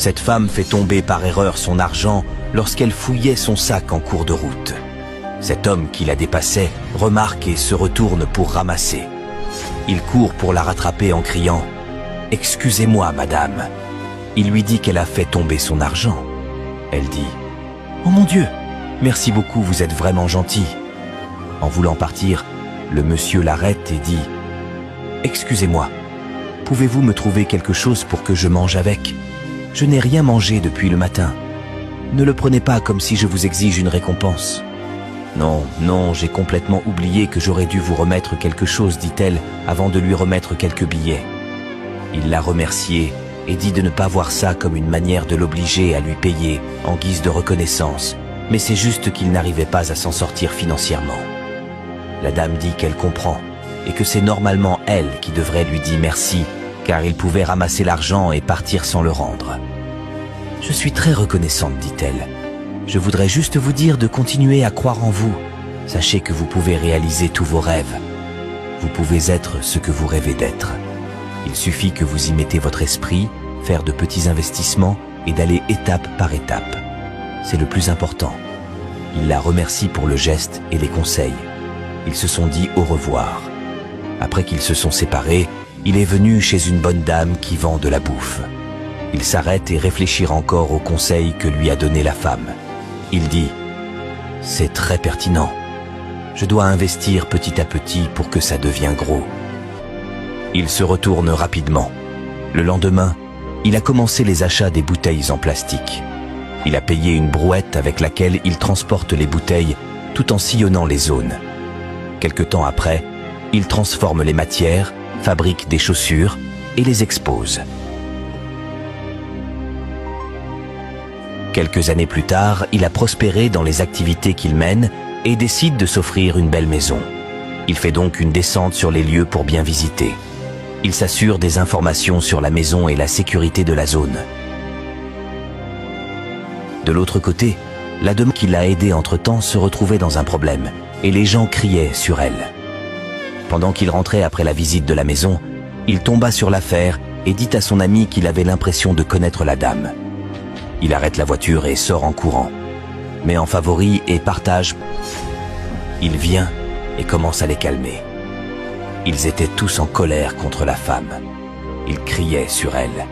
Cette femme fait tomber par erreur son argent lorsqu'elle fouillait son sac en cours de route. Cet homme qui la dépassait remarque et se retourne pour ramasser. Il court pour la rattraper en criant « Excusez-moi, madame ». Il lui dit qu'elle a fait tomber son argent. Elle dit « Oh mon Dieu, merci beaucoup, vous êtes vraiment gentil ». En voulant partir, le monsieur l'arrête et dit « Excusez-moi, pouvez-vous me trouver quelque chose pour que je mange avec ? Je n'ai rien mangé depuis le matin. Ne le prenez pas comme si je vous exige une récompense. » « Non, non, j'ai complètement oublié que j'aurais dû vous remettre quelque chose, dit-elle, avant de lui remettre quelques billets. Il l'a remerciée et dit de ne pas voir ça comme une manière de l'obliger à lui payer en guise de reconnaissance, mais c'est juste qu'il n'arrivait pas à s'en sortir financièrement. La dame dit qu'elle comprend et que c'est normalement elle qui devrait lui dire merci, car il pouvait ramasser l'argent et partir sans le rendre. « Je suis très reconnaissante, dit-elle. Je voudrais juste vous dire de continuer à croire en vous. Sachez que vous pouvez réaliser tous vos rêves. Vous pouvez être ce que vous rêvez d'être. Il suffit que vous y mettez votre esprit, faire de petits investissements et d'aller étape par étape. C'est le plus important. » Il la remercie pour le geste et les conseils. Ils se sont dit au revoir. Après qu'ils se sont séparés, il est venu chez une bonne dame qui vend de la bouffe. Il s'arrête et réfléchit encore aux conseils que lui a donné la femme. Il dit « C'est très pertinent. Je dois investir petit à petit pour que ça devienne gros. » Il se retourne rapidement. Le lendemain, il a commencé les achats des bouteilles en plastique. Il a payé une brouette avec laquelle il transporte les bouteilles tout en sillonnant les zones. Quelque temps après, il transforme les matières, fabrique des chaussures et les expose. Quelques années plus tard, il a prospéré dans les activités qu'il mène et décide de s'offrir une belle maison. Il fait donc une descente sur les lieux pour bien visiter. Il s'assure des informations sur la maison et la sécurité de la zone. De l'autre côté, la dame qui l'a aidé entre-temps se retrouvait dans un problème et les gens criaient sur elle. Pendant qu'il rentrait après la visite de la maison, il tomba sur l'affaire et dit à son ami qu'il avait l'impression de connaître la dame. Il arrête la voiture et sort en courant, met en favori et partage. Il vient et commence à les calmer. Ils étaient tous en colère contre la femme. Ils criaient sur elle.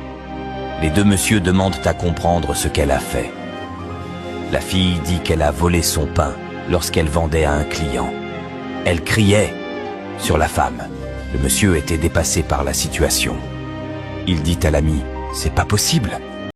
Les deux messieurs demandent à comprendre ce qu'elle a fait. La fille dit qu'elle a volé son pain lorsqu'elle vendait à un client. Elle criait sur la femme. Le monsieur était dépassé par la situation. Il dit à l'ami « C'est pas possible !»